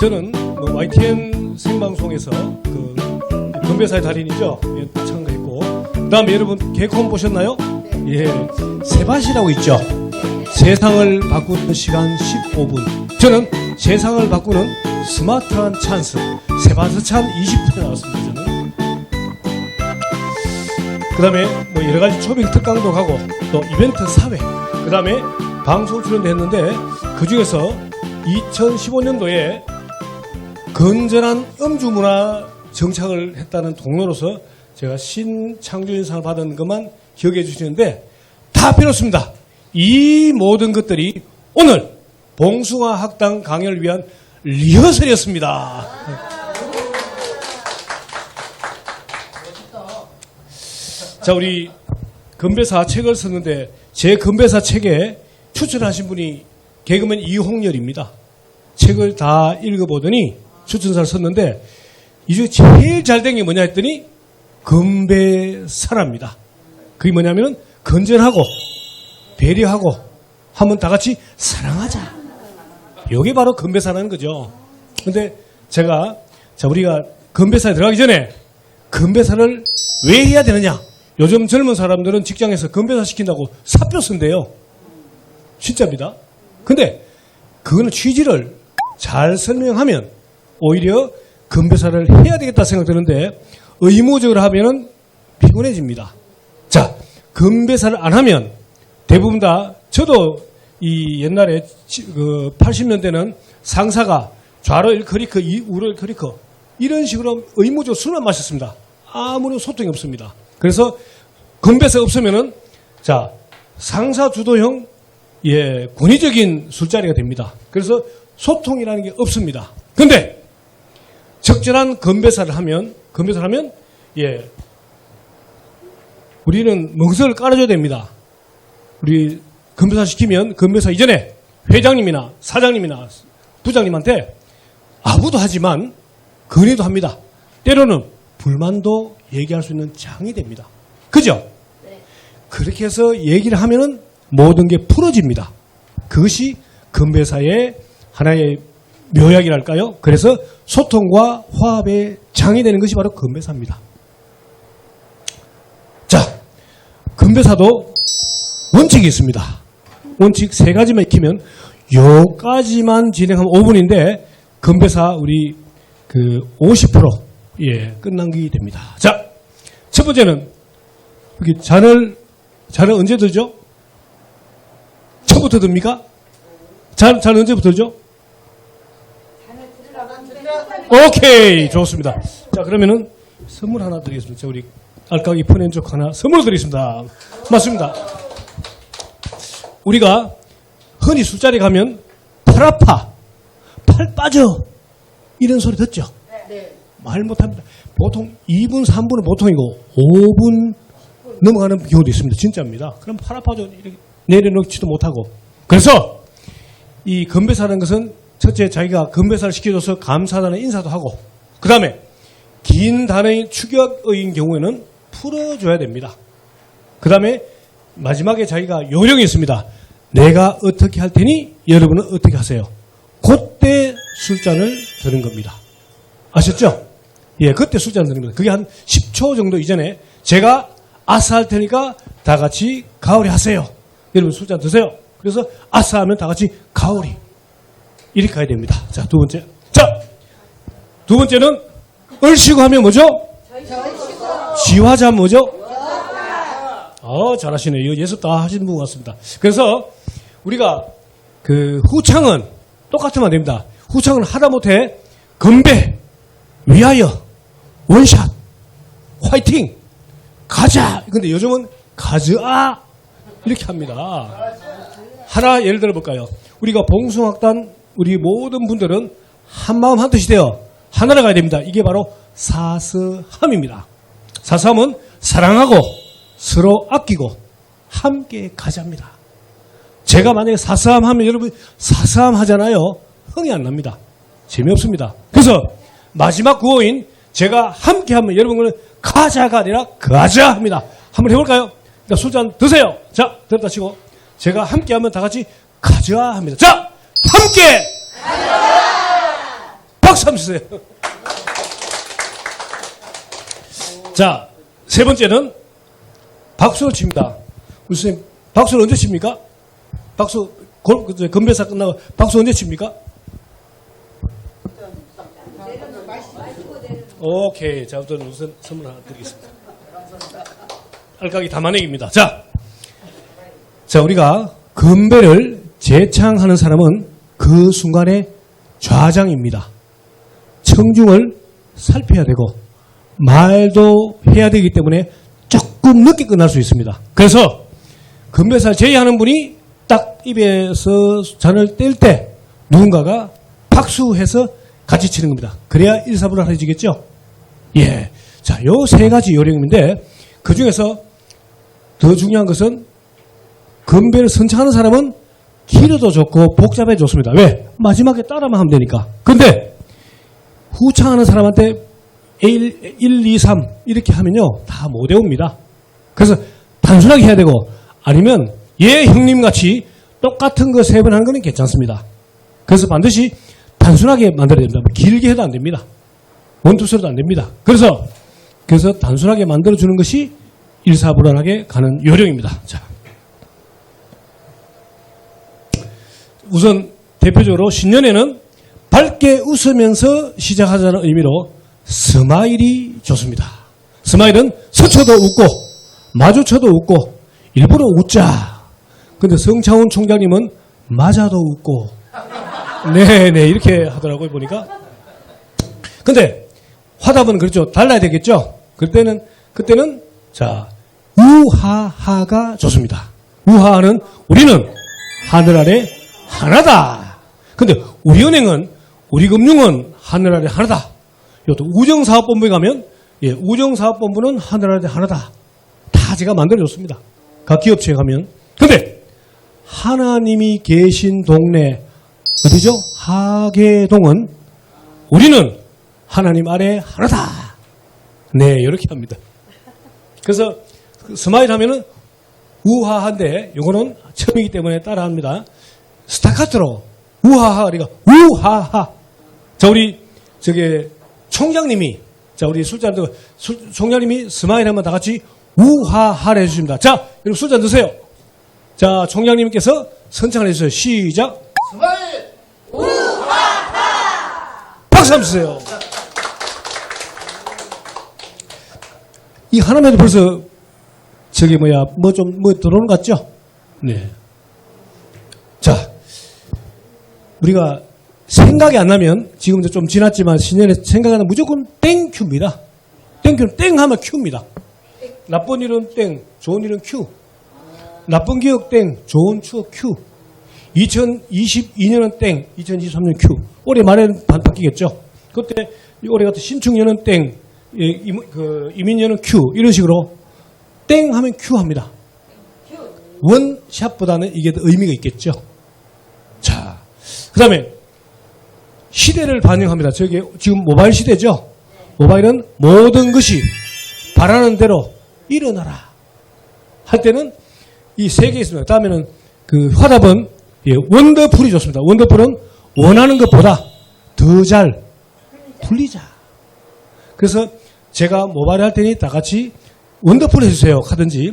저는 YTN 생방송에서 그 건배사의 달인이죠. 예, 참가했고, 그다음에 여러분 개콘 보셨나요? 예, 세밭이라고 있죠. 세상을 바꾸는 시간 15분. 저는 세상을 바꾸는 스마트한 찬스 세밭의 찬 20분에 나왔습니다. 저는. 그다음에 뭐 여러 가지 초빙 특강도 가고 또 이벤트 사회. 그다음에 방송 출연도 했는데 그 중에서 2015년도에 건전한 음주문화 정착을 했다는 동료로서 제가 신창조인상을 받은 것만 기억해 주시는데 다 필요 없습니다. 이 모든 것들이 오늘 봉숭아 학당 강연을 위한 리허설이었습니다. 자, 우리 건배사 책을 썼는데 제 건배사 책에 추천하신 분이 개그맨 이홍렬입니다. 책을 다 읽어보더니 추천사를 썼는데 이 중에 제일 잘된 게 뭐냐 했더니 건배사랍니다. 그게 뭐냐면 건전하고 배려하고 한번 다 같이 사랑하자. 이게 바로 건배사라는 거죠. 근데 제가 우리가 건배사에 들어가기 전에 건배사를 왜 해야 되느냐. 요즘 젊은 사람들은 직장에서 건배사 시킨다고 사표 쓴대요. 진짜입니다. 근데 그거는 취지를 잘 설명하면 오히려 건배사를 해야 되겠다 생각되는데 의무적으로 하면은 피곤해집니다. 자, 건배사를 안 하면 대부분 다 저도 이 옛날에 그 80년대는 상사가 좌로 1크리크, 우로 1크리크 이런 식으로 의무적으로 술만 마셨습니다. 아무런 소통이 없습니다. 그래서 건배사 없으면은 자, 상사 주도형 권위적인 술자리가 됩니다. 그래서 소통이라는 게 없습니다. 근데 적절한 건배사를 하면 우리는 멍석을 깔아줘야 됩니다. 우리 건배사 시키면 건배사 이전에 회장님이나 사장님이나 부장님한테 아부도 하지만 건의도 합니다. 때로는 불만도 얘기할 수 있는 장이 됩니다. 그죠? 네. 그렇게 해서 얘기를 하면은 모든 게 풀어집니다. 그것이 건배사의 하나의 묘약이랄까요? 그래서 소통과 화합의 장이 되는 것이 바로 건배사입니다. 자, 건배사도 원칙이 있습니다. 원칙 3가지만 익히면 요까지만 진행하면 5분인데 건배사 우리 그 50% 끝난게 됩니다. 자, 첫 번째는 여기 잔을 언제 들죠? 처음부터 듭니까? 잔 언제부터 들죠? 오케이, 좋습니다. 자, 그러면은 선물 하나 드리겠습니다. 자, 우리 알까기 펀앤족 하나 선물 드리겠습니다. 맞습니다. 우리가 흔히 술자리 가면 팔 아파, 팔 빠져 이런 소리 듣죠? 네. 말 못합니다. 보통 2분, 3분은 보통이고 5분 넘어가는 경우도 있습니다. 진짜입니다. 그럼 팔 아파져 이렇게 내려놓지도 못하고. 그래서 이 건배사라는 것은 첫째 자기가 건배사를 시켜줘서 감사하다는 인사도 하고 그 다음에 긴 단어인 축약어인 경우에는 풀어줘야 됩니다. 그 다음에 마지막에 자기가 요령이 있습니다. 내가 어떻게 할 테니 여러분은 어떻게 하세요. 그때 술잔을 드는 겁니다. 아셨죠? 예, 그때 술잔을 드는 겁니다. 그게 한 10초 정도 이전에 제가 아싸 할 테니까 다 같이 가오리 하세요. 여러분 술잔 드세요. 그래서 아싸 하면 다 같이 가오리. 이렇게 가야 됩니다. 자, 두 번째. 자, 두 번째는 얼씨구 하면 뭐죠? 지화자 뭐죠? 잘하시네요. 이거 예습 다 하시는 분 같습니다. 그래서 우리가 그 후창은 똑같으면 안 됩니다. 후창은 하다못해 건배, 위하여, 원샷, 화이팅, 가자. 근데 요즘은 가즈아 이렇게 합니다. 하나 예를 들어 볼까요? 우리가 봉숭아학단 우리 모든 분들은 한마음 한뜻이 되어 하나로 가야 됩니다. 이게 바로 사스함입니다. 사스함은 사랑하고 서로 아끼고 함께 가자입니다. 제가 만약에 사스함 하면 여러분 사스함 하잖아요. 흥이 안 납니다. 재미없습니다. 그래서 마지막 구호인 제가 함께 하면 여러분은 가자가 아니라 가자 합니다. 한번 해볼까요? 그러니까 술잔 드세요. 자, 들었다 치고 제가 함께 하면 다 같이 가자 합니다. 자, 함께! 가자! 박수 한번 주세요. 자, 세 번째는 박수를 칩니다. 우리 선생님, 박수를 언제 칩니까? 박수, 건배사 끝나고 박수 언제 칩니까? 오케이. 자, 우선 선물 하나 드리겠습니다. 알까기 담아내기입니다. 자, 우리가 건배를 재창하는 사람은 그 순간의 좌장입니다. 청중을 살펴야 되고 말도 해야 되기 때문에 조금 늦게 끝날 수 있습니다. 그래서 건배사를 제의하는 분이 딱 입에서 잔을 뗄 때 누군가가 박수해서 같이 치는 겁니다. 그래야 일사불란해지겠죠? 예. 자, 요 세 가지 요령인데 그 중에서 더 중요한 것은 건배를 선창하는 사람은 길어도 좋고 복잡해 좋습니다. 왜? 마지막에 따라만 하면 되니까. 근데 후창하는 사람한테 1, 2, 3 이렇게 하면요 다 못 외웁니다. 그래서 단순하게 해야 되고 아니면 예 형님같이 똑같은 거 세 번 하는 거는 괜찮습니다. 그래서 반드시 단순하게 만들어야 됩니다. 길게 해도 안 됩니다. 원투스로도 안 됩니다. 그래서 단순하게 만들어주는 것이 일사불란하게 가는 요령입니다. 자, 우선 대표적으로 신년에는 밝게 웃으면서 시작하자는 의미로 스마일이 좋습니다. 스마일은 스쳐도 웃고 마주쳐도 웃고 일부러 웃자. 근데 성창훈 총장님은 맞아도 웃고 네네 이렇게 하더라고요 보니까. 근데 화답은 그렇죠. 달라야 되겠죠. 그때는 자 우하하가 좋습니다. 우하하는 우리는 하늘 아래 하나다. 근데 우리은행은 우리금융은 하늘 아래 하나다. 이것도 우정사업본부에 가면 예, 우정사업본부는 하늘 아래 하나다. 다 제가 만들어줬습니다. 각 기업체에 가면. 근데 하나님이 계신 동네 어디죠? 하계동은 우리는 하나님 아래 하나다. 네, 이렇게 합니다. 그래서 스마일 하면은 우하한데 요거는 처음이기 때문에 따라합니다. 스타카토로 우하하 우리가 우하하. 자, 우리 총장님이 우리 술잔들 총장님이 스마일 하면 다 같이 우하하를 해주십니다. 자, 여러분 술잔 드세요. 자, 총장님께서 선창을 해주세요. 시작. 스마일 우하하. 박수 한번 주세요. 이 하나만 해도 벌써 뭐 들어오는 것 같죠? 네. 자, 우리가 생각이 안 나면 지금도 좀 지났지만 신년에 생각이 안 나면 무조건 땡큐입니다. 땡큐는 땡 하면 큐입니다. 나쁜 일은 땡, 좋은 일은 큐. 나쁜 기억 땡, 좋은 추억 큐. 2022년은 땡, 2023년 큐. 올해 말에는 바뀌겠죠. 그때 올해 같은 신축년은 땡, 이민년은 큐. 이런 식으로 땡 하면 큐 합니다. 원샷보다는 이게 더 의미가 있겠죠. 자, 그 다음에 시대를 반영합니다. 저기 지금 모바일 시대죠. 모바일은 모든 것이 바라는 대로 일어나라 할 때는 이 세 개 있습니다. 다음에는 그 화답은 예, 원더풀이 좋습니다. 원더풀은 원하는 것보다 더 잘 풀리자. 그래서 제가 모바일 할 테니 다 같이 원더풀 해주세요 하든지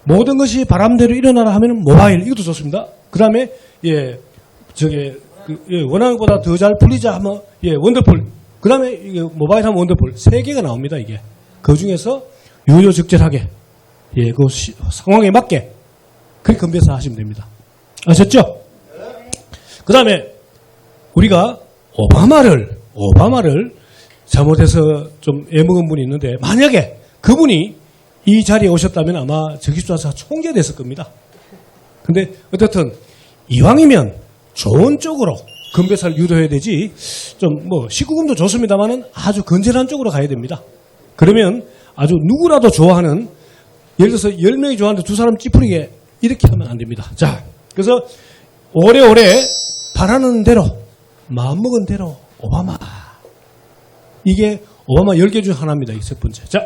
모든 것이 바람대로 일어나라 하면 모바일 이것도 좋습니다. 그 다음에 예 원하는 것보다 더 잘 풀리자 하면 예 원더풀. 그 다음에 모바일 하면 원더풀 세 개가 나옵니다. 이게 그 중에서 유효적절하게 예 그 상황에 맞게 그렇게 건배사 하시면 됩니다. 아셨죠? 그 다음에 우리가 오바마를 잘못해서 좀 애먹은 분이 있는데 만약에 그분이 이 자리에 오셨다면 아마 적십수사 총재가 됐을 겁니다. 근데 어떻든 이왕이면 좋은 쪽으로 건배사를 유도해야 되지 좀 뭐 19금도 좋습니다만은 아주 건전한 쪽으로 가야 됩니다. 그러면 아주 누구라도 좋아하는 예를 들어서 10명이 좋아하는데 두 사람 찌푸리게 이렇게 하면 안 됩니다. 자, 그래서 오래오래 바라는 대로 마음먹은 대로 오바마. 이게 오바마 10개 중 하나입니다. 이 첫 번째. 자,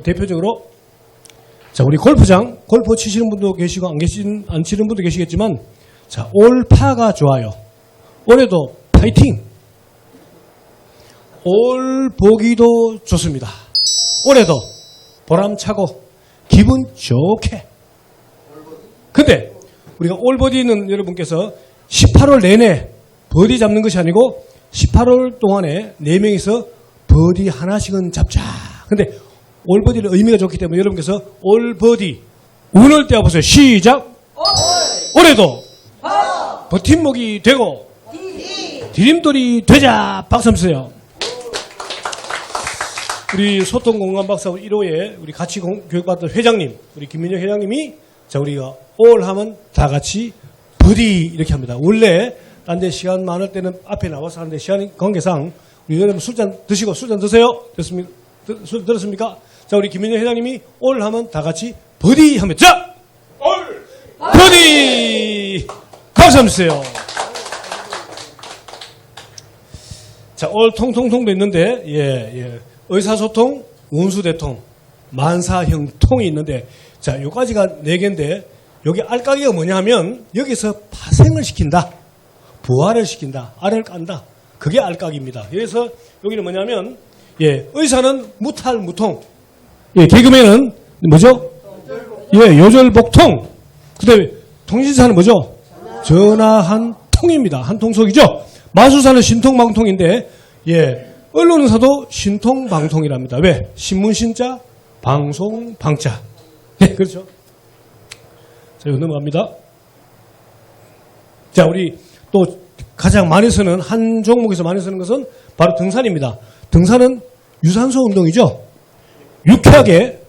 대표적으로 자 우리 골프장 골프 치시는 분도 계시고 안 치는 분도 계시겠지만 자 올파가 좋아요. 올해도 파이팅. 올 보기도 좋습니다. 올해도 보람차고 기분 좋게. 근데 우리가 올 버디는 여러분께서 18월 내내 버디 잡는 것이 아니고 18월 동안에 4명이서 버디 하나씩은 잡자. 근데 올 버디는 의미가 좋기 때문에 여러분께서 올 버디 운을 떼어보세요. 시작. 올해도 버팀목이 되고 디림돌이 되자. 박수 한번 주세요. 우리 소통공간박사 1호에 우리 같이 교육받던 회장님, 우리 김민영 회장님이 자 우리가 올 하면 다 같이 버디 이렇게 합니다. 원래 딴 데 시간 많을 때는 앞에 나와서 하는데 시간 관계상 우리 여러분 술잔 드시고 술잔 드세요. 됐습니까? 술 들었습니까? 자 우리 김민영 회장님이 올 하면 다 같이 버디 하면 자 올 버디 박수 한번 주세요. 자 올 통통통도 있는데 예. 의사소통, 운수대통, 만사형통이 있는데 자 요까지가 4개인데 여기 알까기가 뭐냐 하면 여기서 파생을 시킨다. 부활을 시킨다. 알을 깐다. 그게 알까기입니다. 그래서 여기는 뭐냐면 예, 의사는 무탈무통. 예, 개그맨은 뭐죠? 예, 요절복통. 그다음에 통신사는 뭐죠? 전화한 통입니다. 한통속이죠. 마술사는 신통방통인데 예. 언론사도 신통방통이랍니다. 왜? 신문신자, 방송방자. 네, 그렇죠. 자, 이거 넘어갑니다. 자, 우리 또 가장 많이 쓰는, 한 종목에서 많이 쓰는 것은 바로 등산입니다. 등산은 유산소 운동이죠. 유쾌하게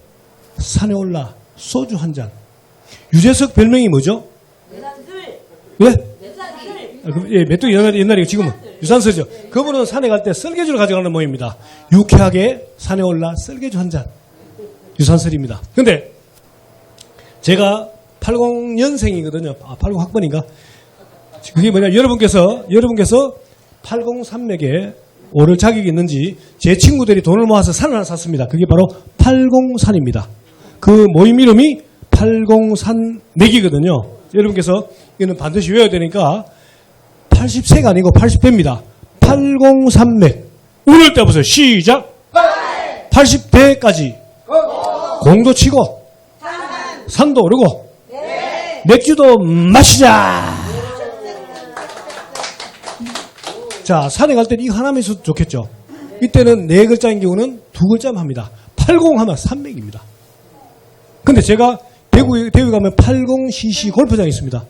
산에 올라 소주 한 잔. 유재석 별명이 뭐죠? 예? 예, 메뚜기 옛날에 지금은 유산슬이죠. 그분은 산에 갈 때 썰개주를 가져가는 모임입니다. 유쾌하게 산에 올라 썰개주 한 잔. 유산슬입니다. 근데 제가 80년생이거든요. 80학번인가? 그게 뭐냐? 여러분께서 803맥에 오를 자격이 있는지 제 친구들이 돈을 모아서 산을 하나 샀습니다. 그게 바로 80산입니다. 그 모임 이름이 80산맥이거든요. 여러분께서 이거는 반드시 외워야 되니까 80세가 아니고 80배입니다. 803맥. 운을 떼보세요. 시작. 80대까지 공도 치고 산도 오르고 맥주도 마시자. 자, 산에 갈 때는 이거 하나만 있어도 좋겠죠. 이때는 4글자인 경우는 2글자만 합니다. 80 하면 산맥입니다. 근데 제가 대구에 가면 80cc 골프장이 있습니다.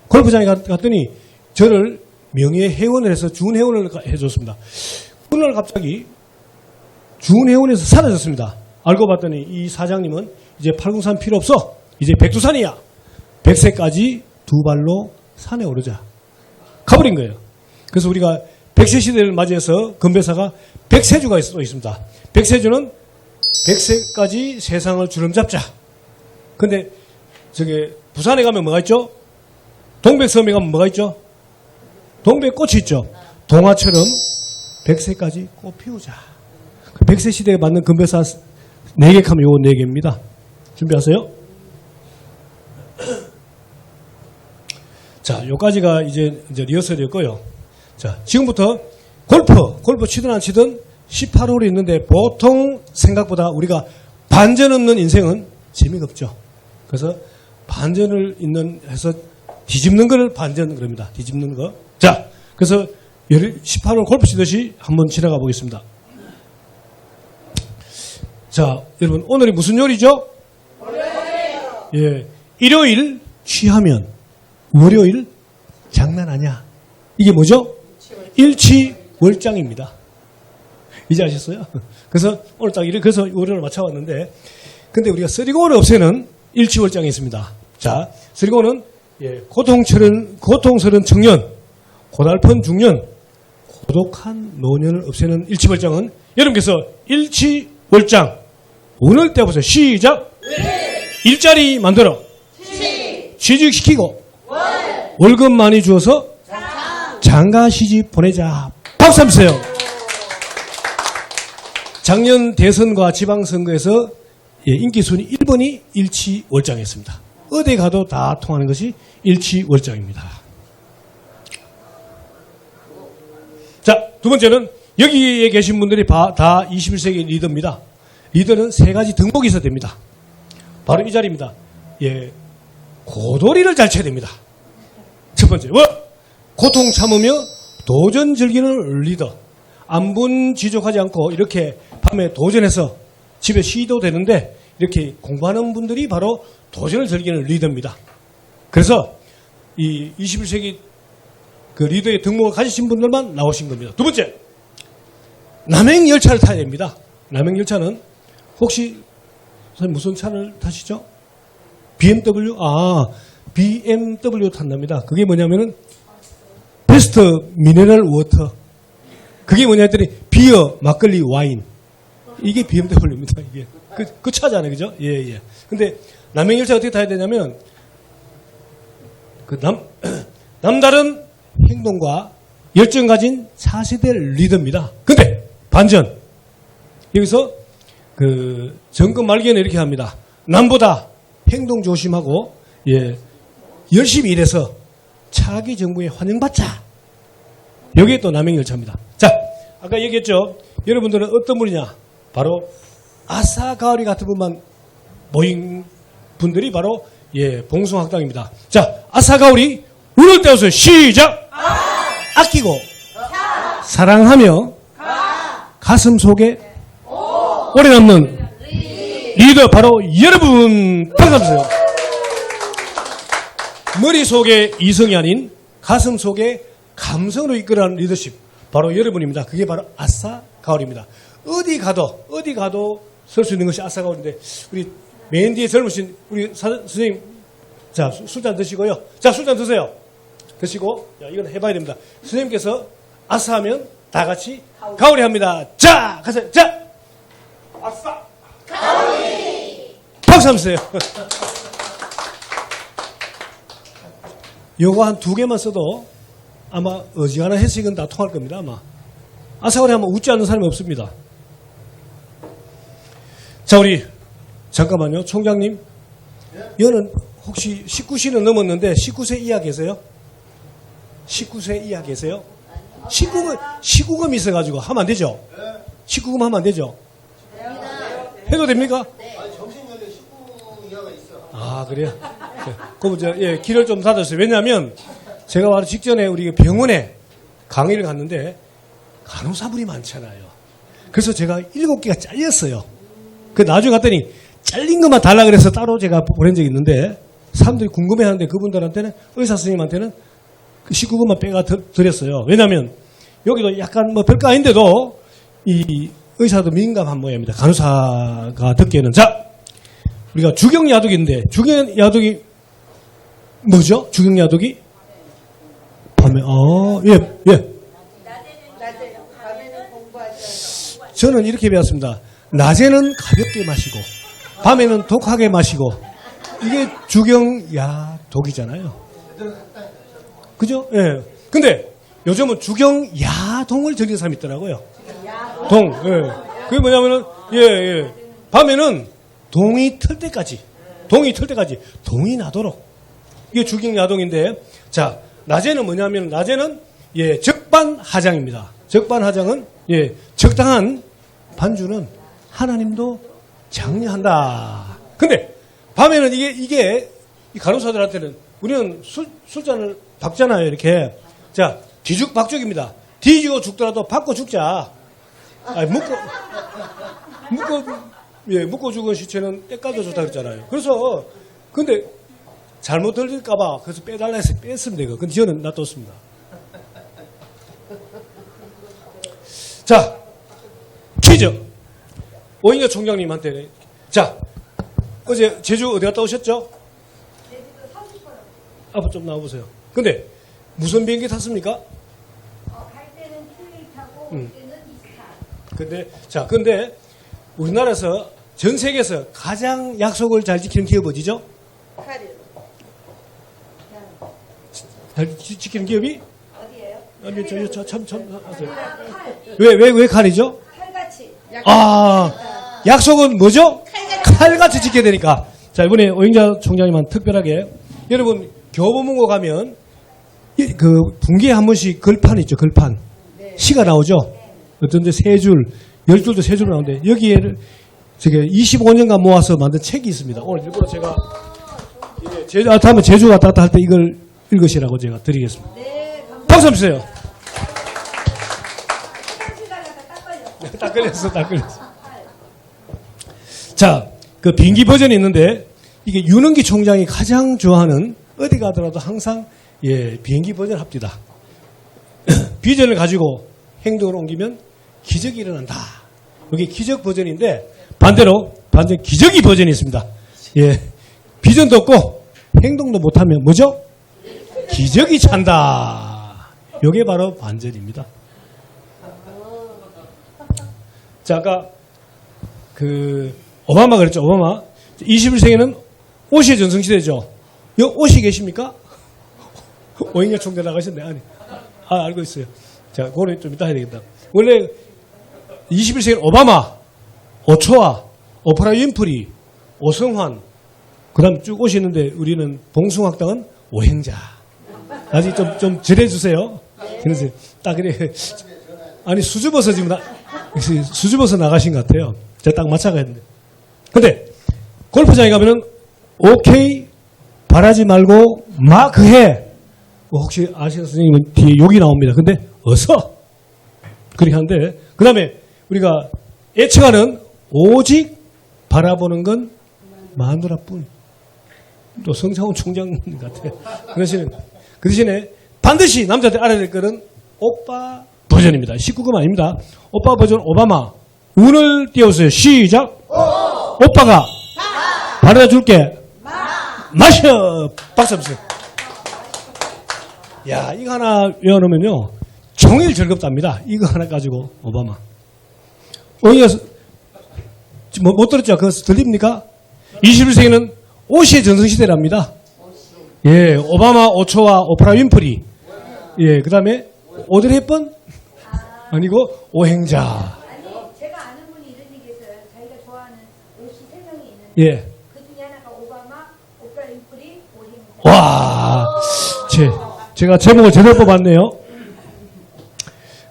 골프장에 갔더니 저를 명예회원을 해서 준회원을 해줬습니다. 오늘 갑자기 준회원에서 사라졌습니다. 알고 봤더니 이 사장님은 이제 803 필요 없어. 이제 백두산이야. 100세까지 2발로 산에 오르자. 가버린 거예요. 그래서 우리가 100세 시대를 맞이해서 건배사가 100세주가 있습니다. 100세주는 100세까지 세상을 주름잡자. 근데 저기 부산에 가면 뭐가 있죠? 동백섬에 가면 뭐가 있죠? 동백꽃이 있죠. 동화처럼 100세까지 꽃 피우자. 100세 시대에 맞는 건배사 4개 하면 요 4개입니다. 준비하세요. 자, 요까지가 이제 리허설이었고요. 자, 지금부터 골프 치든 안 치든 18홀이 있는데 보통 생각보다 우리가 반전 없는 인생은 재미가 없죠. 그래서 반전을 해서 뒤집는 걸 반전 그럽니다. 뒤집는 거. 자, 그래서 18홀 골프 치듯이 한번 지나가 보겠습니다. 자, 여러분 오늘이 무슨 요일이죠? 월요일이에요. 예, 일요일 취하면 월요일 장난 아니야. 이게 뭐죠? 일치월장입니다. 이제 아셨어요? 그래서 오늘 딱 그래서 월요일을 맞춰왔는데, 근데 우리가 쓰리고를 없애는 일치월장이 있습니다. 자, 쓰리고는 예, 고통스러운 청년, 고달픈 중년, 고독한 노년을 없애는 일치월장은 여러분께서 일치월장 운을 떼보세요. 시작. 일자리 만들어. 취직시키고 월급 많이 주어서 장가 시집 보내자. 박수 한번 주세요. 작년 대선과 지방선거에서 인기순위 1번이 일치월장이었습니다. 어디 가도 다 통하는 것이 일치월장입니다. 자, 두 번째는 여기에 계신 분들이 다 21세기 리더입니다. 리더는 세 가지 덕목이 있어야 됩니다. 바로 이 자리입니다. 예, 고도리를 잘 쳐야 됩니다. 첫 번째, 고통 참으며 도전 즐기는 리더. 안분지족하지 않고 이렇게 밤에 도전해서 집에 쉬도 되는데 이렇게 공부하는 분들이 바로 도전을 즐기는 리더입니다. 그래서 이 21세기 그 리더의 덕목을 가지신 분들만 나오신 겁니다. 두 번째, 남행열차를 타야 됩니다. 남행열차는 혹시 선생님 무슨 차를 타시죠? BMW? BMW 탄답니다. 그게 뭐냐면은 베스트 미네랄 워터. 그게 뭐냐 했더니 비어, 막걸리, 와인. 이게 BMW입니다. 이게 그 차잖아요, 그죠? 예. 근데 남행열차 어떻게 타야 되냐면 그 남다른 행동과 열정 가진 4세대 리더입니다. 근데 반전 여기서 그 정권 말기에는 이렇게 합니다. 남보다 행동 조심하고 열심히 일해서 차기 정부에 환영받자. 여기에 또 남행열차입니다. 자, 아까 얘기했죠. 여러분들은 어떤 분이냐? 바로 아사가오리 같은 분만 모인 분들이 바로 봉숭학당입니다. 자, 아사가오리 운을 떼어서 시작! 아끼고 사랑하며 가슴 속에 오래 남는 리더 바로 여러분 박수 주세요. 머릿속에 이성이 아닌 가슴 속에 감성으로 이끌어가는 리더십 바로 여러분입니다. 그게 바로 아사가오리입니다. 어디 가도 설 수 있는 것이 아사가오리인데 우리 맨 뒤에 젊으신 우리 선생님 자 술잔 드시고요. 자 술잔 드세요. 드시고 이건 해봐야 됩니다. 선생님께서 아사하면 다 같이 가오리 합니다. 자 가세요. 자 아싸 가오리 박수 한번 주세요. 요거 한 2개만 써도 아마 어지간한 해석은 다 통할 겁니다. 아마 아사가오리 하면 웃지 않는 사람이 없습니다. 자 우리 잠깐만요. 총장님 여는 혹시 19세는 넘었는데 19세 이하 계세요? 19세 이하 계세요? 19금 있어가지고 하면 안 되죠? 19금 하면 안 되죠? 해도 됩니까? 정신연령 19 이하가 있어. 아 그래요? 그럼 길을 좀 닫았어요. 왜냐하면 제가 바로 직전에 우리 병원에 강의를 갔는데 간호사분이 많잖아요. 그래서 제가 7개가 잘렸어요. 그 나중에 갔더니 잘린 것만 달라 그래서 따로 제가 보낸 적이 있는데 사람들이 궁금해하는데 그분들한테는 의사 선생님한테는 그 19금만 빼가 드렸어요. 왜냐하면 여기도 약간 뭐 별거 아닌데도 이 의사도 민감한 모양입니다. 간호사가 듣기에는 자 우리가 주경야독인데 주경야독이 뭐죠? 주경야독이 밤에 예. 저는 이렇게 배웠습니다. 낮에는 가볍게 마시고 밤에는 독하게 마시고 이게 주경야독이잖아요. 그죠? 예. 근데 요즘은 주경야동을 즐기는 사람이 있더라고요. 동. 예. 그게 뭐냐면은 밤에는 동이 틀 때까지 동이 나도록 이게 주경야동인데 자 낮에는 뭐냐면 낮에는 적반하장입니다. 적반하장은 적당한 반주는 하나님도 장려한다. 근데 밤에는 이게 이 간호사들한테는 우리는 술잔을 박잖아요. 이렇게 자 뒤죽박죽입니다. 뒤지고 죽더라도 받고 죽자. 묶고 죽은 시체는 때까지 좋다 그랬잖아요. 그래서 근데 잘못 들릴까봐 그래서 빼달라 해서 뺐습니다. 이거. 근데 저는 놔뒀습니다. 자 퀴즈 오인여 총장님한테 자 어제 제주 어디 갔다 오셨죠? 제주도 30분. 앞으로 좀 나와보세요. 근데 무슨 비행기 탔습니까? 갈 때는 큐레이 타고 올 때는 이스타. 근데 우리나라에서 전 세계에서 가장 약속을 잘 지키는 기업 어디죠? 카드. 잘 지키는 기업이? 어디예요? 아니 참 왜 칼이죠? 칼같이. 약속은 뭐죠? 칼같이 지켜야 되니까. 자, 이번에 오영자 총장님한 특별하게 여러분 교보문고 가면 그 분기에 한 번씩 글판 있죠, 글판. 네. 시가 나오죠. 어떤데 3줄, 10줄도 3줄 나오는데 여기에를 저게 25년간 모아서 만든 책이 있습니다. 오늘 일부러 제가 다음에 제주 왔다 갔다 할 때 이걸 읽으시라고 제가 드리겠습니다. 네, 감사합니다. 박수 한번 주세요. 화장실 가다가 딱 걸렸어. 딱 걸렸어, 딱 걸렸어. 자, 그 비행기 버전이 있는데 이게 윤은기 총장이 가장 좋아하는 어디 가더라도 항상 비행기 버전 합디다. 비전을 가지고 행동을 옮기면 기적이 일어난다. 여기 기적 버전인데 반대로 기적이 버전이 있습니다. 예, 비전도 없고 행동도 못하면 뭐죠? 기적이 찬다. 이게 바로 반전입니다. 자, 아까 오바마 그랬죠. 오바마 21세기는 오시의 전성시대죠. 여기 오시 계십니까? 오영렬 총재 나가셨네. 아니, 알고 있어요. 자, 그거는 좀 이따 해야 되겠다. 원래 21세기는 오바마, 오초아, 오프라 윈프리, 오성환, 그 다음 쭉 오시는데 우리는 봉숭학당은 오행자. 아직 좀 절해주세요. 그래서 딱 그래. 아니, 수줍어서 지금 수줍어서 나가신 것 같아요. 제가 딱 맞춰가야 되는데. 근데 골프장에 가면은 오케이 바라지 말고 막 해. 혹시 아시는 선생님은 뒤에 욕이 나옵니다. 근데 어서 그렇게 하는데 그 다음에 우리가 예측하는 오직 바라보는 건 마누라뿐. 또 성창훈 총장 같아요. 그 대신에 반드시 남자들 알아야 될 거는 오빠 버전입니다. 19금 아닙니다. 오빠 버전 오바마. 운을 띄워주세요. 시작. 오빠가 바래다 줄게. 마셔. 박수 주세요. 야, 이거 하나 외워놓으면요 종일 즐겁답니다. 이거 하나 가지고 오바마. 어디서 못 들었죠? 그거 들립니까? 21세기는 오시의 전성시대랍니다. 예, 오바마, 오초아, 오프라 윈프리. 예, 그 다음에 오드리 헵번? 아니고 오행자. 아니, 제가 아는 분이 이런 얘기 했어요. 자기가 좋아하는 옷이 3명이 있는데 예. 그 중에 하나가 오바마, 오프라 윈프리, 오행자. 와, 제가 제목을 제대로 뽑았네요.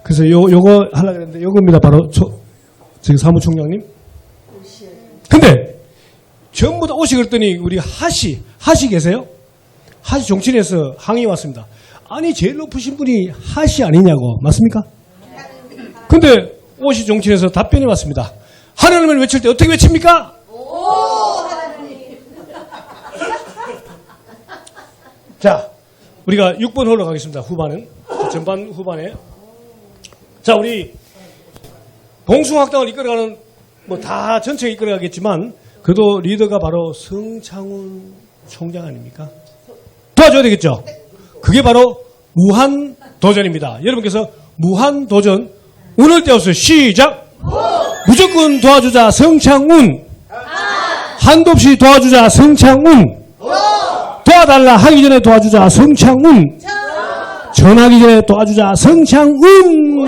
그래서 요거 하려고 했는데 요겁니다. 바로 지금 사무총장님. 근데 전부 다 옷이 그랬더니 우리 하시 계세요? 하시 정치인에서 항의 왔습니다. 아니 제일 높으신 분이 하시 아니냐고. 맞습니까? 근데 옷이 정치인에서 답변이 왔습니다. 하나님을 외칠 때 어떻게 외칩니까? 자, 우리가 6번 홀로 가겠습니다. 후반은. 전반 후반에. 자, 우리 봉숭학당을 이끌어가는 뭐 다 전체가 이끌어가겠지만 그래도 리더가 바로 성창훈 총장 아닙니까? 도와줘야 되겠죠? 그게 바로 무한도전입니다. 여러분께서 무한도전 운을 떼었어요. 시작! 무조건 도와주자 성창훈. 한도 없이 도와주자 성창훈. 도와달라 하기 전에 도와주자 성창훈. 전하기 전에 도와주자 성창훈.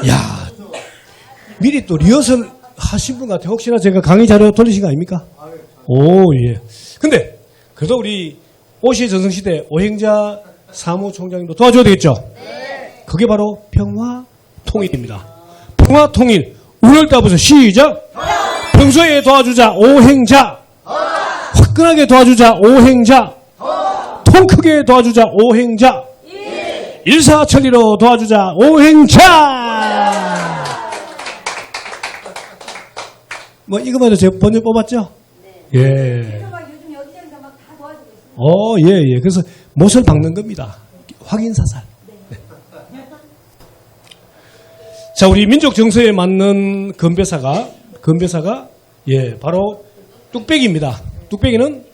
야, 미리 또 리허설 하신 분 같아요. 혹시나 제가 강의 자료 돌리신 거 아닙니까? 오, 예. 근데 그래도 우리 오시의 전성시대 오행자 사무총장님도 도와줘야 되겠죠? 그게 바로 평화통일입니다. 평화통일 운을 따보세요. 시작! 평소에 도와주자 오행자. 화끈하게 도와주자 오행자. 통 크게 도와주자 오행자. 일사천리로 도와주자 오행자. 뭐 이거만 해도 제가 번역 뽑았죠? 예. 그래서 막 요즘 여기저기서 막 다 도와주고 있어요. 예. 그래서 못을 박는 겁니다. 확인 사살. 네. 자, 우리 민족 정서에 맞는 건배사가 바로 뚝배기입니다. 뚝배기는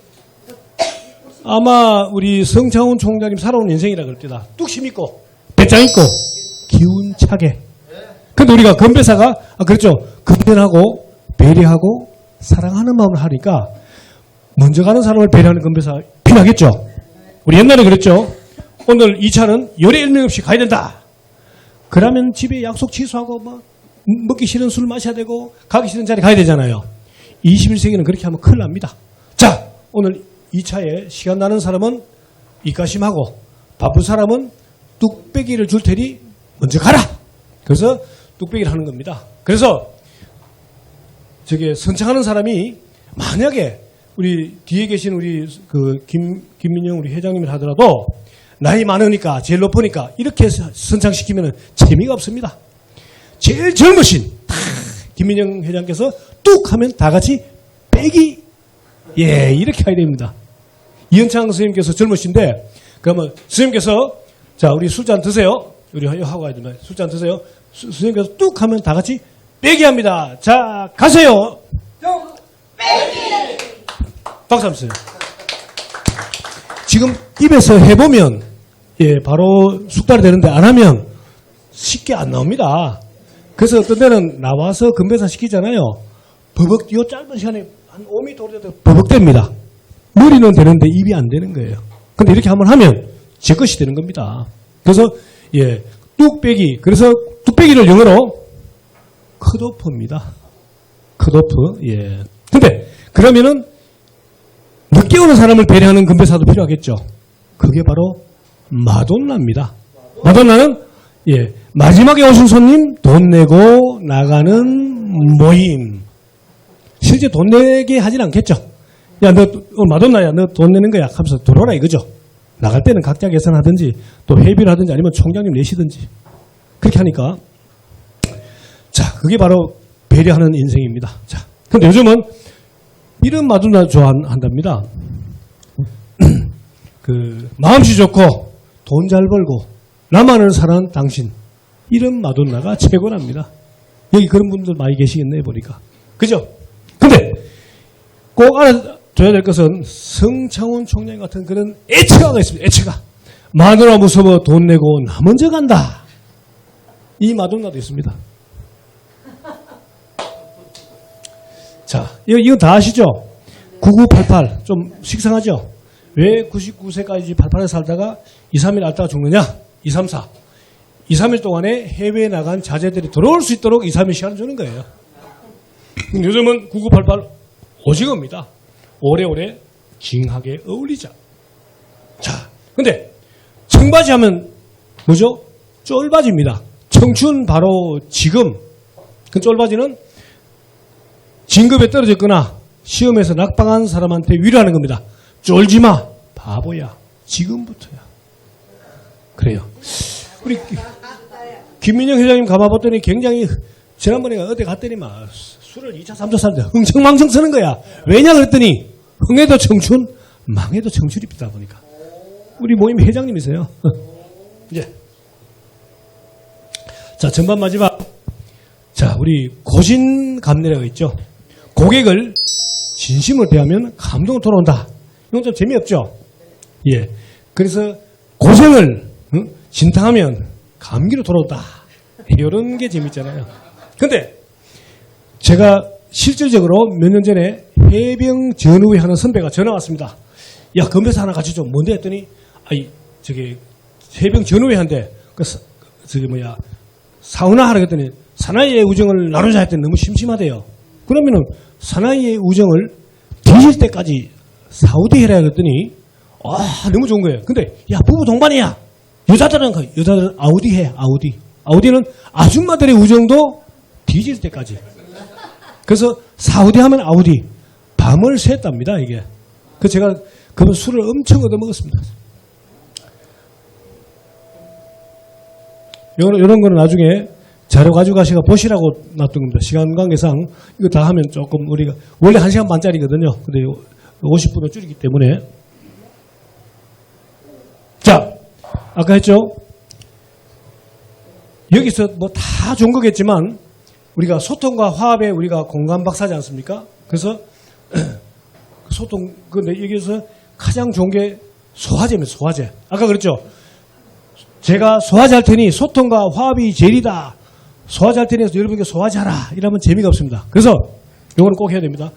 아마 우리 성창훈 총장님 살아온 인생이라 그럽니다. 뚝심 있고 배짱 있고 기운차게. 근데 우리가 건배사가 그렇죠. 건전하고 배려하고 사랑하는 마음을 하니까 먼저 가는 사람을 배려하는 건배사 필요하겠죠. 우리 옛날에 그랬죠. 오늘 2차는 열애 일명 없이 가야 된다. 그러면 집에 약속 취소하고 뭐 먹기 싫은 술 마셔야 되고 가기 싫은 자리 가야 되잖아요. 21세기는 그렇게 하면 큰일 납니다. 자, 오늘 2차에 시간 나는 사람은 입가심하고 바쁜 사람은 뚝배기를 줄 테니 먼저 가라. 그래서 뚝배기를 하는 겁니다. 그래서 저게 선창하는 사람이 만약에 우리 뒤에 계신 우리 그 김민영 우리 회장님을 하더라도 나이 많으니까 제일 높으니까 이렇게 선창시키면 재미가 없습니다. 제일 젊으신 김민영 회장께서 뚝 하면 다 같이 빼기 예 이렇게 해야 됩니다. 이현창 선생님께서 젊으신데 그러면 선생님께서 자 우리 술잔 드세요. 우리 하고 가야 됩니다. 술잔 드세요. 선생님께서 뚝 하면 다 같이 빼기 합니다. 자 가세요. 빼기. 박수 한번 주세요. 지금 입에서 해보면 예 바로 숙달이 되는데 안 하면 쉽게 안 나옵니다. 그래서 어떤 데는 나와서 건배사 시키잖아요. 버벅 요 짧은 시간에 한 5m 오래도 버벅됩니다. 머리는 되는데 입이 안 되는 거예요. 근데 이렇게 한번 하면 제 것이 되는 겁니다. 그래서 예 뚝배기 그래서 뚝배기를 영어로 컷오프입니다. 컷오프 예. 근데 그러면은 늦게 오는 사람을 배려하는 건배사도 필요하겠죠. 그게 바로 마돈나입니다. 마돈나는 예 마지막에 오신 손님 돈 내고 나가는 모임. 실제 돈 내게 하진 않겠죠. 야, 너 마돈나야, 너 돈 내는 거야. 하면서 들어오라 이거죠. 나갈 때는 각자 계산하든지 또 회비를 하든지 아니면 총장님 내시든지 그렇게 하니까 자 그게 바로 배려하는 인생입니다. 자, 근데 요즘은 이런 마돈나 좋아한답니다. 그 마음씨 좋고 돈 잘 벌고 나만을 사랑하는 당신 이런 마돈나가 최고랍니다. 여기 그런 분들 많이 계시겠네 보니까 그죠? 근데 꼭 알아줘야 될 것은 성창훈 총장 같은 그런 애처가가 있습니다. 애처가 마누라 무서워 돈 내고 나 먼저 간다. 이 마돈나도 있습니다. 자, 이거 다 아시죠? 9988 좀 식상하죠? 왜 99세까지 88에 살다가 2, 3일 앓다가 죽느냐? 2, 3, 4. 2, 3일 동안에 해외에 나간 자제들이 들어올 수 있도록 2, 3일 시간을 주는 거예요. 요즘은 9988 오징어입니다. 오래오래 징하게 어울리자. 자, 근데 청바지 하면 뭐죠? 쫄바지입니다. 청춘 바로 지금. 그 쫄바지는 진급에 떨어졌거나 시험에서 낙방한 사람한테 위로하는 겁니다. 쫄지 마. 바보야. 지금부터야. 그래요. 우리 김민영 회장님 가봐봤더니 굉장히 지난번에 어디 갔더니 막 술을 2차, 3차 사는데 흥청망청 쓰는 거야. 왜냐 그랬더니 흥해도 청춘, 망해도 청춘이다 보니까. 우리 모임 회장님이세요. 이제 자 전반 마지막 자 우리 고진감래라고 있죠. 고객을 진심을 대하면 감동을 돌아온다. 이건 좀 재미없죠. 예. 그래서 고생을 진탕하면 감기로 돌아온다. 이런 게 재밌잖아요. 근데 제가 실질적으로 몇 년 전에 해병 전후에 하는 선배가 전화 왔습니다. 야, 건배사 하나 같이 좀 뭔데 했더니 아이 저기 해병 전후에 한데 저기 뭐야 사우나 하라 했더니 사나이의 우정을 나누자 했더니 너무 심심하대요. 그러면은 사나이의 우정을 뒤질 때까지 사우디 해라 했더니 너무 좋은 거예요. 근데 야 부부 동반이야. 여자들은 아우디 해. 아우디는 아줌마들의 우정도 뒤질 때까지. 그래서 사우디 하면 아우디. 밤을 샜답니다 이게. 그 제가 그분 술을 엄청 얻어 먹었습니다. 이런 거는 나중에 자료 가져가시가 보시라고 놨던 겁니다. 시간 관계상 이거 다 하면 조금 우리가 원래 1시간 반짜리거든요. 근데 50분을 줄이기 때문에 자 아까 했죠. 여기서 뭐 다 좋은 거겠지만 우리가 소통과 화합에 우리가 공감 박사지 않습니까? 그래서 소통 근데 여기서 가장 좋은 게 소화제입니다. 소화제. 아까 그랬죠. 제가 소화제 할 테니 소통과 화합이 제일이다. 소화제 할 테니 여러분께 소화제 하라. 이러면 재미가 없습니다. 그래서 이거는 꼭 해야 됩니다.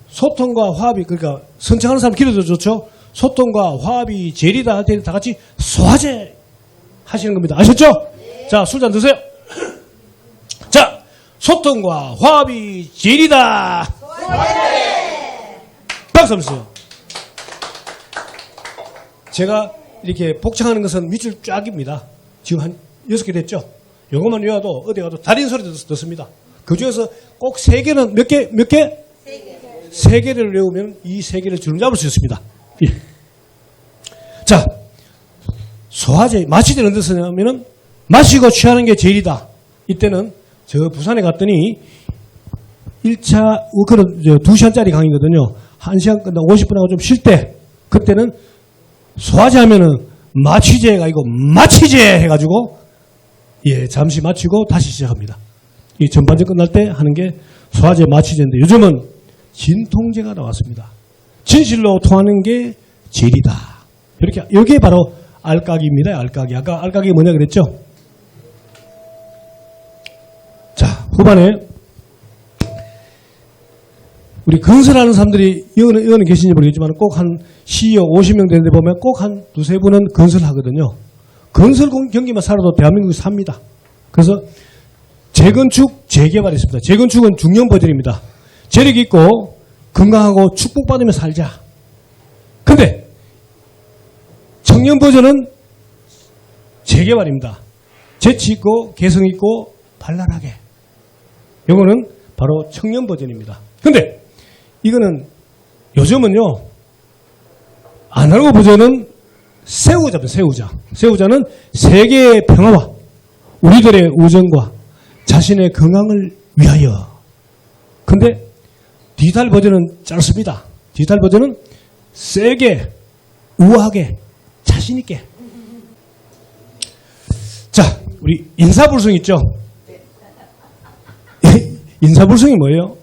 소통과 화합이 그러니까 선창하는 사람 기도도 좋죠. 소통과 화합이 제일이다 할 테니 다 같이 소화제 하시는 겁니다. 아셨죠? 네. 자, 술잔 드세요. 자, 소통과 화합이 제일이다. 소화제. 박수 한번 주세요. 제가 이렇게 복창하는 것은 밑줄 쫙입니다. 지금 한 6개 됐죠? 요것만 외워도 어디 가도 달인 소리도 듣습니다. 그 중에서 꼭 3개는 몇 개? 3개를 외우면 이 3개를 주름 잡을 수 있습니다. 예. 자, 소화제, 마취제는 언제 쓰냐면은 마시고 취하는 게 제일이다. 이때는 저 부산에 갔더니 1차, 그런 2시간짜리 강의거든요. 1시간 끝나고 50분 하고 좀 쉴 때, 그때는 소화제 하면은 마취제가 아니고 마취제 해가지고, 예, 잠시 마치고 다시 시작합니다. 이 전반전 끝날 때 하는 게 소화제 마취제인데 요즘은 진통제가 나왔습니다. 진실로 통하는 게 제일이다. 이렇게, 여기에 바로 알까기입니다. 알까기. 아까 알까기 뭐냐 그랬죠? 자, 후반에 우리 건설하는 사람들이 여기는 계신지 모르겠지만 꼭 한 CEO 50명 되는데 보면 꼭 한 두세 분은 건설하거든요. 건설 경기만 살아도 대한민국이 삽니다. 그래서 재건축, 재개발이 있습니다. 재건축은 중년 버전입니다. 재력 있고 건강하고 축복받으며 살자. 근데 청년 버전은 재개발입니다. 재치 있고 개성 있고 발랄하게. 이거는 바로 청년 버전입니다. 근데 이거는 요즘은요, 아날로그 버전은 세우자입니다. 세우자. 세우자는 세계의 평화와 우리들의 우정과 자신의 건강을 위하여. 근데 디지털 버전은 짧습니다. 디지털 버전은 세게, 우아하게, 자신있게. 자, 우리 인사불성 있죠? 인사불성이 뭐예요?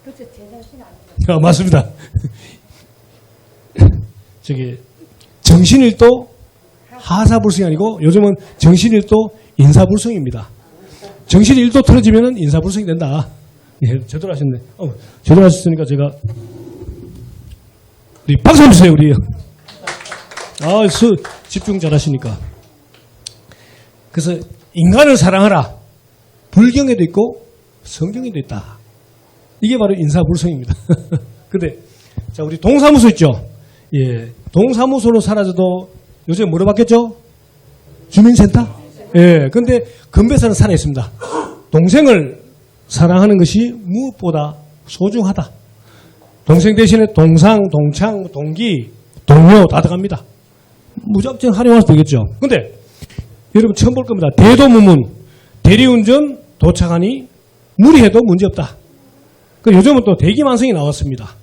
그렇죠. 제 자신 아니에요. 맞습니다. 저기 정신일도 하사불성이 아니고 요즘은 정신일도 인사불성입니다. 정신일도 틀어지면 인사불성이 된다. 예, 제대로 하셨네. 제대로 하셨으니까 제가 우리 박수 한번 주세요. 우리 집중 잘하시니까. 그래서 인간을 사랑하라. 불경에도 있고 성경에도 있다. 이게 바로 인사불성입니다. 근데 자, 우리 동사무소 있죠? 예, 동사무소로 사라져도 요새 뭐로 바뀌었죠? 주민센터? 예, 근데 건배사는 살아있습니다. 동생을 사랑하는 것이 무엇보다 소중하다. 동생 대신에 동상, 동창, 동기, 동료 다 들어갑니다. 무작정 활용할 수 되겠죠. 근데 여러분 처음 볼 겁니다. 대도무문, 대리운전 도착하니 무리해도 문제없다. 요즘은 또 대기만성이 나왔습니다.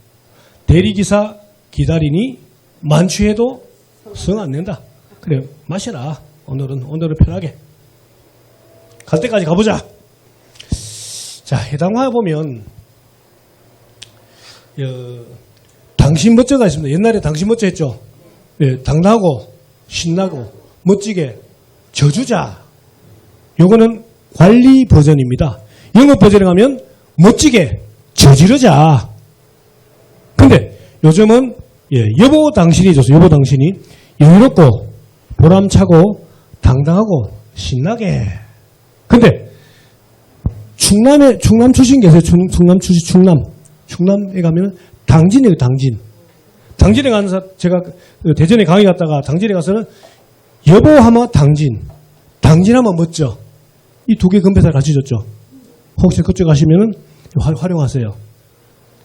대리기사 기다리니 만취해도 성 안 낸다. 그래, 마셔라. 오늘은 편하게. 갈 때까지 가보자. 자, 해당화에 보면 당신 멋져가 있습니다. 옛날에 당신 멋져 했죠. 예, 당나고 신나고 멋지게 저주자. 요거는 관리 버전입니다. 영어 버전에 가면 멋지게 저지르자. 근데 요즘은 여보 당신이 줬어요. 여보 당신이 여유롭고 보람차고 당당하고 신나게. 근데 충남 출신 계세요. 충남 출신 충남에 가면 당진이에요. 당진. 당진에 가서 제가 대전에 강의 갔다가 당진에 가서는 여보 하면 당진, 당진하면 멋져. 이 두 개 건배사를 가르쳐줬죠. 혹시 그쪽 가시면은 활용하세요.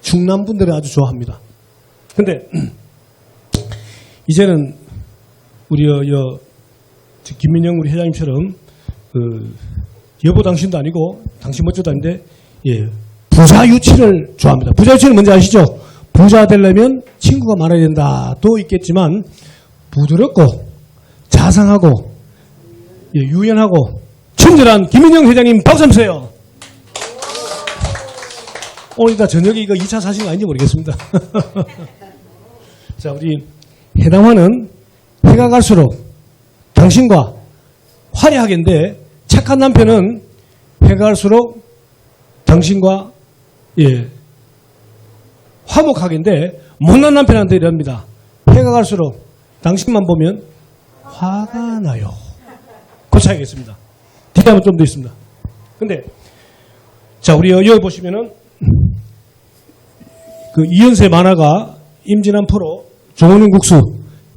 충남 분들은 아주 좋아합니다. 근데 이제는 우리 김민영 우리 회장님처럼 여보 당신도 아니고 당신 멋져도 아닌데 부자 유치를 좋아합니다. 부자 유치는 뭔지 아시죠? 부자 되려면 친구가 많아야 된다. 도 있겠지만 부드럽고 자상하고 유연하고 친절한 김민영 회장님 박수 한번 주세요. 오늘 저녁에 이거 2차 사신 거 아닌지 모르겠습니다. 자, 우리 해당화는 해가 갈수록 당신과 화려하게인데 착한 남편은 해가 갈수록 당신과 화목하게인데 못난 남편한테 이럽니다. 해가 갈수록 당신만 보면 화가 나요. 그 차이가 있습니다. 뒤에 한번 좀 더 있습니다. 근데 자, 우리 여기 보시면은 그 이연세 만화가 임진환 프로 조은웅 국수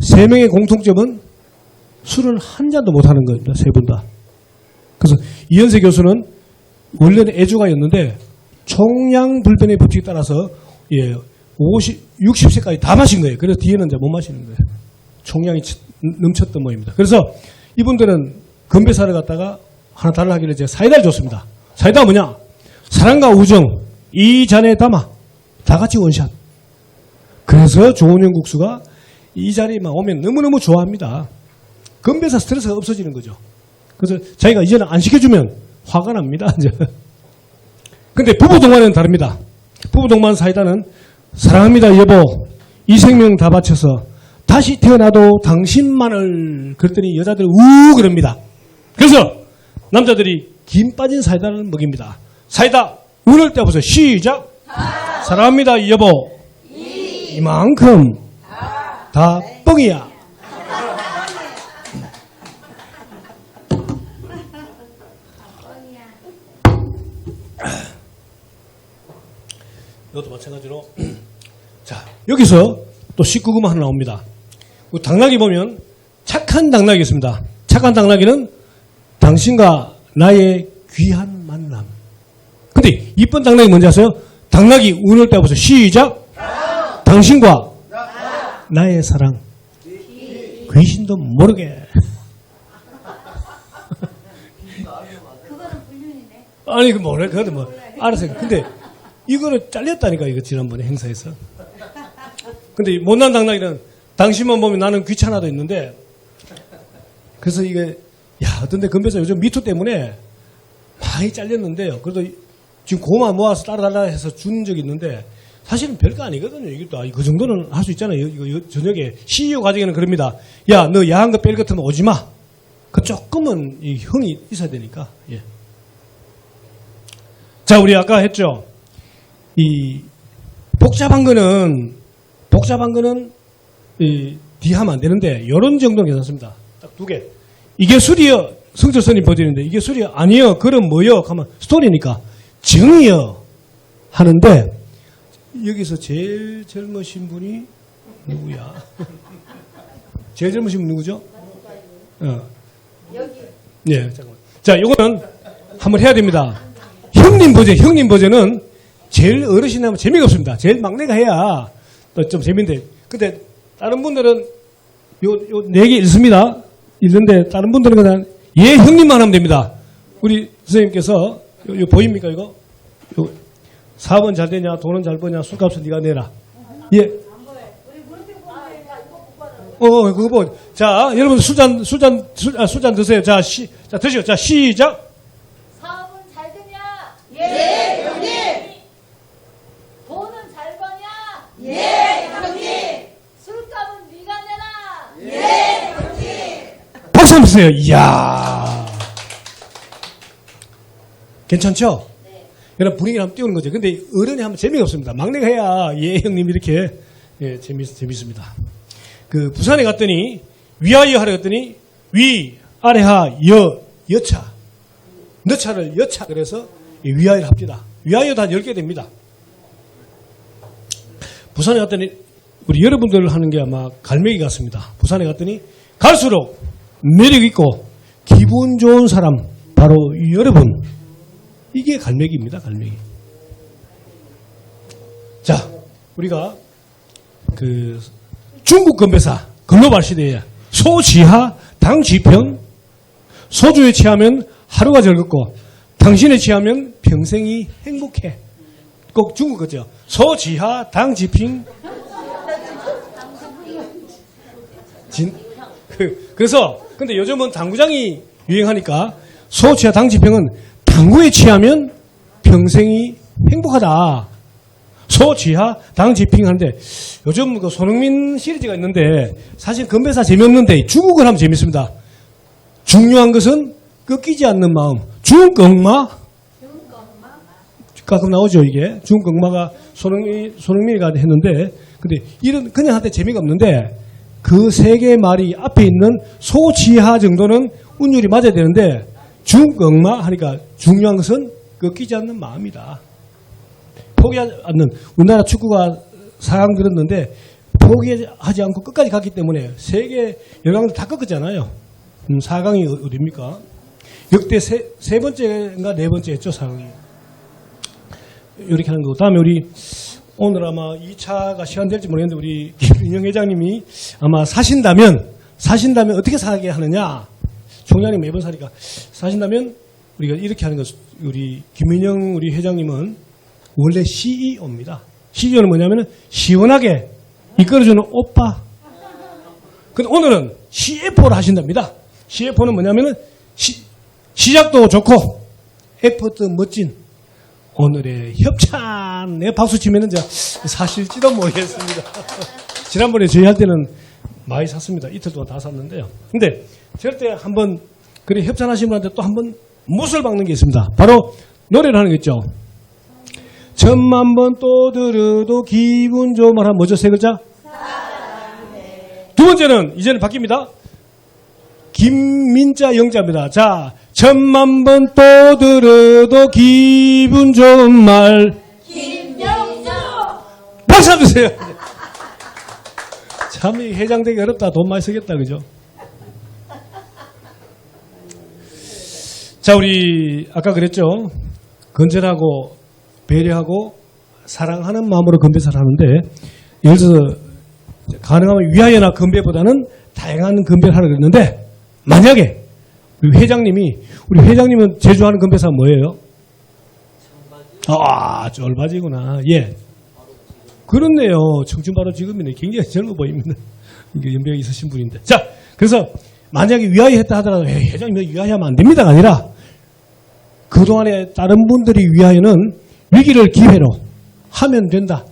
세 명의 공통점은 술을 한 잔도 못하는 겁니다. 세 분 다. 그래서 이현세 교수는 원래는 애주가였는데 총량불변의 법칙에 따라서 60세까지 다 마신 거예요. 그래서 뒤에는 이제 못 마시는 거예요. 총량이 넘쳤던 모입니다. 그래서 이분들은 건배사를 갖다가 하나 달라하기를 제가 사이다를 줬습니다. 사이다가 뭐냐? 사랑과 우정 이 잔에 담아 다 같이 원샷. 그래서 조은영 국수가 이 자리에만 오면 너무너무 좋아합니다. 건배사 스트레스가 없어지는 거죠. 그래서 자기가 이제는 안 시켜주면 화가 납니다. 이제. 근데 부부 동반은 다릅니다. 부부 동반 사이다는 사랑합니다 여보 이 생명 다 바쳐서 다시 태어나도 당신만을 그랬더니 여자들 우 그럽니다. 그래서 남자들이 김 빠진 사이다를 먹입니다. 사이다 운을 떼어보세요. 시작. 사랑합니다 여보 이만큼 다 뻥이야. 이것도 마찬가지로 자 여기서 또 19금 하나 나옵니다. 당나귀 보면 착한 당나귀 있습니다. 착한 당나귀는 당신과 나의 귀한 만남. 근데 이쁜 당나귀 뭔지 아세요? 당나귀 운을 떼어보세요. 시작. 당신과 나의 사랑. 귀신도 모르게. 그거는 불륜이네. 아니 그 뭐래 그것도 뭐 알았어요. 근데 이거를 잘렸다니까 이거 지난번에 행사에서. 근데 못난 당나귀는 당신만 보면 나는 귀찮아도 있는데 그래서 이게 어떤데 건배사 요즘 미투 때문에 많이 잘렸는데요. 그래도 지금 고만 모아서 따라달라 해서 준 적이 있는데 사실은 별거 아니거든요. 이게 또 그 정도는 할 수 있잖아요. 이거 저녁에 CEO 과정에는 그럽니다. 야, 너 야한 거 뺄 것 같으면 오지 마. 그 조금은 이 흥이 있어야 되니까. 예. 자, 우리 아까 했죠. 이 복잡한 거는 뒤하면 안 되는데 이런 정도는 괜찮습니다. 딱 두 개. 이게 술이요. 성철선이 버전인데 이게 술이 아니요. 그럼 뭐요? 하면 스토리니까 정이요. 하는데 여기서 제일 젊으신 분이 누구야? 제일 젊으신 분 누구죠? 여기. 네, 잠깐만. 자, 이거는 한번 해야 됩니다. 형님 버전은 제일 어르신 하면 재미가 없습니다. 제일 막내가 해야 또 좀 재밌는데. 근데 다른 분들은 요 네 개 읽습니다. 읽는데 다른 분들은 그냥 예 형님만 하면 됩니다. 우리 선생님께서 요 보입니까 이거? 요 사업은 잘 되냐, 돈은 잘 버냐, 술값은 네가 내라. 예. 그거 뭐. 자, 여러분 술잔 드세요. 자, 드시오. 자, 시작. 사업은 잘 되냐? 예, 형님. 돈은 잘 버냐? 예, 형님. 술값은 네가 내라. 예, 형님. 박수 한번 주세요. 이야. 괜찮죠? 네. 여러분 분위기를 한번 띄우는 거죠. 근데 어른이 하면 재미가 없습니다. 막내가 해야 예 형님 이렇게 재밌습니다. 그 부산에 갔더니 위하여 하러 갔더니 위 아래하 여차 너차를 여차 그래서 위하여를 합니다. 위하여 다 10개 됩니다. 부산에 갔더니 우리 여러분들 하는 게 아마 갈매기 같습니다. 부산에 갔더니 갈수록 매력 있고 기분 좋은 사람 바로 여러분. 이게 갈매기입니다. 갈매기. 자, 우리가 그 중국 건배사 글로벌 시대에 소지하 당지평 소주에 취하면 하루가 즐겁고 당신에 취하면 평생이 행복해. 꼭 중국 거죠. 소지하 당지핑 그래서 근데 요즘은 당구장이 유행하니까 소지하 당지평은 당구에 취하면 평생이 행복하다. 소지하 당지핑 하는데 요즘 그 손흥민 시리즈가 있는데 사실 건배사 재미없는데 중국을 하면 재밌습니다. 중요한 것은 꺾이지 않는 마음. 중국마 가끔 나오죠 이게. 중국마가 손흥민이가 했는데 근데 이런 그냥 한테 재미가 없는데 그 세 개의 말이 앞에 있는 소지하 정도는 운율이 맞아야 되는데 중국마 하니까 중요한 것은 꺾이지 않는 마음이다. 포기하지 않는 우리나라 축구가 4강 들었는데 포기하지 않고 끝까지 갔기 때문에 세계 열강들 다 꺾었잖아요. 4강이 어디입니까? 역대 세 번째인가 네 번째 했죠, 4강이. 이렇게 하는 거. 다음에 우리 오늘 아마 2차가 시간될지 모르겠는데 우리 김인영 회장님이 아마 사신다면 어떻게 사게 하느냐. 총장님 매번 사니까 사신다면 우리가 이렇게 하는 거. 우리 김인영 우리 회장님은 원래 CEO입니다. CEO는 뭐냐면은 시원하게 이끌어주는 오빠. 근데 오늘은 CFO를 하신답니다. CFO는 뭐냐면은 시작도 좋고 에포트 멋진 오늘의 협찬. 내 박수 치면은 사실지도 모르겠습니다. 지난번에 저희 할 때는 많이 샀습니다. 이틀 동안 다 샀는데요. 근데 저럴 때 한번 그래 협찬하신 분한테 또 한번 못을 박는 게 있습니다. 바로 노래를 하는 게 있죠. 천만 번 또 들어도 기분 좋은 말 하면 뭐죠? 세 글자? 두 번째는 이제는 바뀝니다. 김민자 영자입니다. 자, 천만 번 또 들어도 기분 좋은 말. 김영주. 박수 한번 주세요. 참, 이 회장 되기 어렵다. 돈 많이 쓰겠다. 그죠? 자, 우리, 아까 그랬죠? 건전하고, 배려하고, 사랑하는 마음으로 건배사를 하는데, 예를 들어서, 가능하면 위하여나 건배보다는 다양한 건배를 하라고 그랬는데, 만약에, 우리 회장님은 제주 하는 건배사 뭐예요? 쫄바지구나. 예. 그렇네요. 청춘 바로 지금이네. 굉장히 젊어 보입니다. 이게 연배가 있으신 분인데. 자, 그래서 만약에 위하여 했다 하더라도 회장님 위하여 하면 안 됩니다가 아니라 그동안에 다른 분들이 위하여는 위기를 기회로 하면 된다.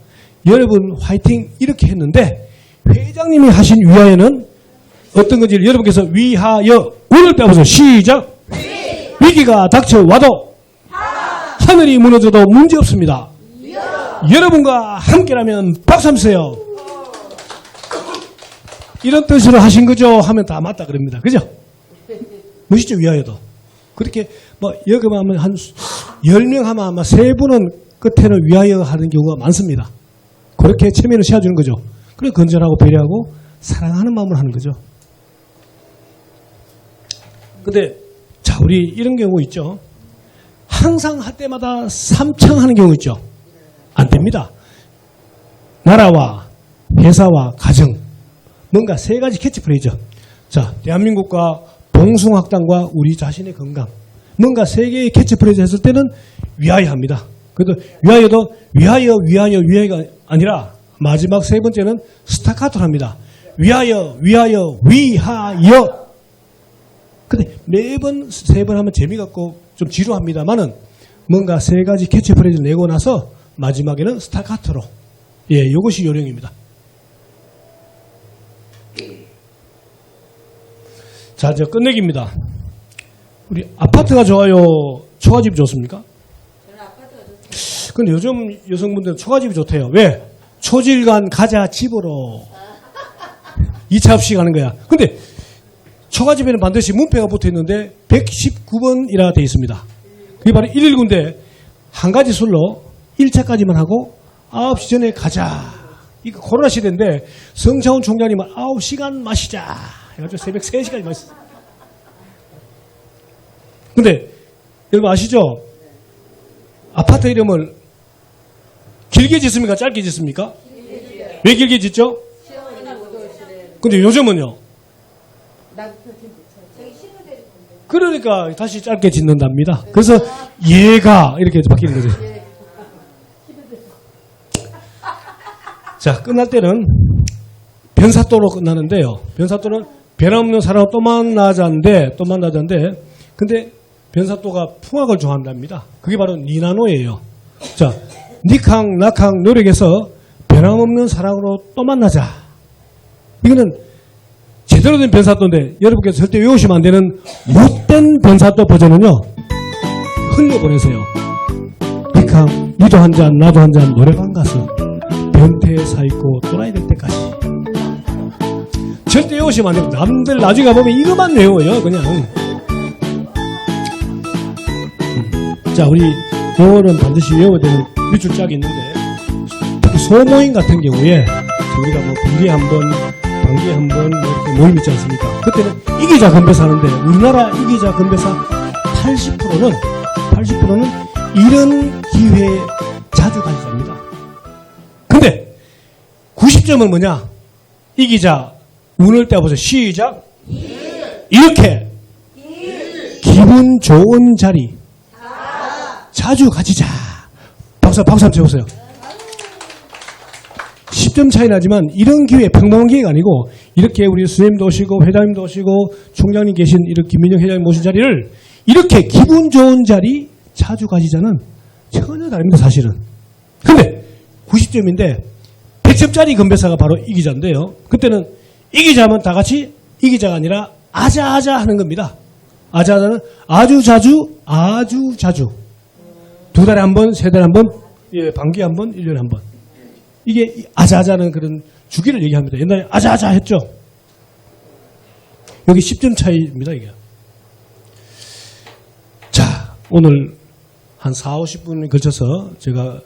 여러분 화이팅 이렇게 했는데 회장님이 하신 위하여는 어떤 건지 여러분께서 위하여 오늘 빼보세요. 시작. 위기가 닥쳐와도 하늘이 무너져도 문제없습니다. 여러분과 함께라면 박수 한번 주세요. 이런 뜻으로 하신 거죠? 하면 다 맞다 그럽니다. 그죠? 멋있죠? 위하여도. 그렇게 여기 하면 한 10명 하면 아마 3분은 끝에는 위하여 하는 경우가 많습니다. 그렇게 체면을 씌워주는 거죠. 그리고 건전하고 배려하고 사랑하는 마음으로 하는 거죠. 근데 자, 우리 이런 경우 있죠. 항상 할 때마다 삼창하는 경우 있죠. 안 됩니다. 나라와 회사와 가정 뭔가 3가지 캐치프레이즈. 자, 대한민국과 봉숭학당과 우리 자신의 건강 뭔가 3개의 캐치프레이즈 했을 때는 위하여 합니다. 그래도 위하여도 위하여가 아니라 마지막 3번째는 스타카토를 합니다. 위하여 위하여. 근데 매번 3번 하면 재미가 없고 좀 지루합니다만은 뭔가 3가지 캐치프레이즈를 내고 나서 마지막에는 스타카토로. 예, 이것이 요령입니다. 자, 이제 끝내기입니다. 우리 아파트가 좋아요? 초가집이 좋습니까? 저는 아파트가 좋습니다. 근데 요즘 여성분들은 초가집이 좋대요. 왜? 초질간 가자 집으로. 2차 없이 가는 거야. 근데 초가집에는 반드시 문패가 붙어 있는데 119번이라 되어 있습니다. 그게 바로 119인데 한 가지 술로 1차까지만 하고 9시 전에 가자. 이거 코로나 시대인데 성차훈 총장님은 9시간 마시자. 해가지고 새벽 3시까지 마셨어요. 근데 여러분 아시죠? 아파트 이름을 길게 짓습니까? 짧게 짓습니까? 왜 길게 짓죠? 근데 요즘은요? 그러니까 다시 짧게 짓는답니다. 그래서 얘가 이렇게 바뀌는 거죠. 자, 끝날 때는 변사또로 끝나는데요. 변사또는 변함없는 사람 또 만나자인데 근데 변사또가 풍악을 좋아한답니다. 그게 바로 니나노예요. 자, 니캉 나캉 노력해서 변함없는 사랑으로 또 만나자. 이거는 제대로 된 변사또인데 여러분께서 절대 외우시면 안 되는 못된 변사또 버전은요. 흘려보내세요. 니캉 니도 한잔 나도 한잔 노래방 가서 변태에 사있고 또라이 될 때까지. 절대 외우시면 안 돼요. 남들 나중에 가보면 이거만 외워요. 그냥. 자, 우리 요거는 반드시 외워야 되는 밑줄 짝이 있는데 특히 소모임 같은 경우에 우리가 분기에 한번 반기에 한 번 이렇게 모임 있지 않습니까? 그때는 이기자 건배사 하는데 우리나라 이기자 건배사 80%는 이런 기회에 자주 가져갑니다. 근데 90점은 뭐냐? 이기자 운을 떼어보세요. 시작. 이렇게 기분 좋은 자리 자주 가지자. 박수 한번 쳐보세요. 10점 차이 나지만 이런 기회, 평범한 기회가 아니고 이렇게 우리 수님도 오시고 회장님도 오시고 총장님 계신 이런 김민영 회장님 모신 자리를 이렇게 기분 좋은 자리 자주 가지자는 전혀 다릅니다, 사실은. 근데 90점인데 100점짜리 건배사가 바로 이기자인데요. 그때는 이기자면 다 같이 이기자가 아니라 아자아자 하는 겁니다. 아자아자는 아주 자주. 2달에 한 번, 3달에 한 번, 예, 반기에 한 번, 1년에 한 번. 이게 아자아자는 그런 주기를 얘기합니다. 옛날에 아자아자 했죠. 여기 10점 차이입니다, 이게. 자, 오늘 한 4, 50분에 걸쳐서 제가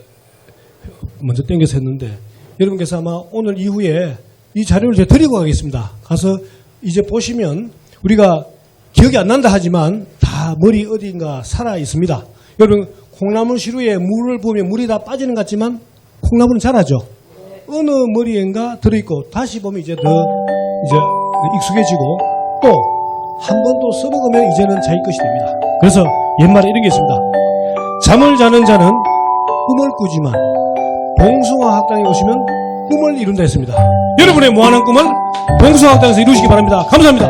먼저 땡겨서 했는데 여러분께서 아마 오늘 이후에 이 자료를 제가 드리고 가겠습니다. 가서 이제 보시면 우리가 기억이 안 난다 하지만 다 머리 어딘가 살아 있습니다. 여러분 콩나물 시루에 물을 부으면 물이 다 빠지는 것 같지만 콩나물은 자라죠. 어느 머리엔가 들어있고 다시 보면 이제 더 이제 익숙해지고 또 한 번 또 써먹으면 이제는 자기 것이 됩니다. 그래서 옛말에 이런 게 있습니다. 잠을 자는 자는 꿈을 꾸지만 봉숭아 학당에 오시면 꿈을 이룬다 했습니다. 여러분의 무한한 꿈은 봉숭아 학당에서 이루시기 바랍니다. 감사합니다.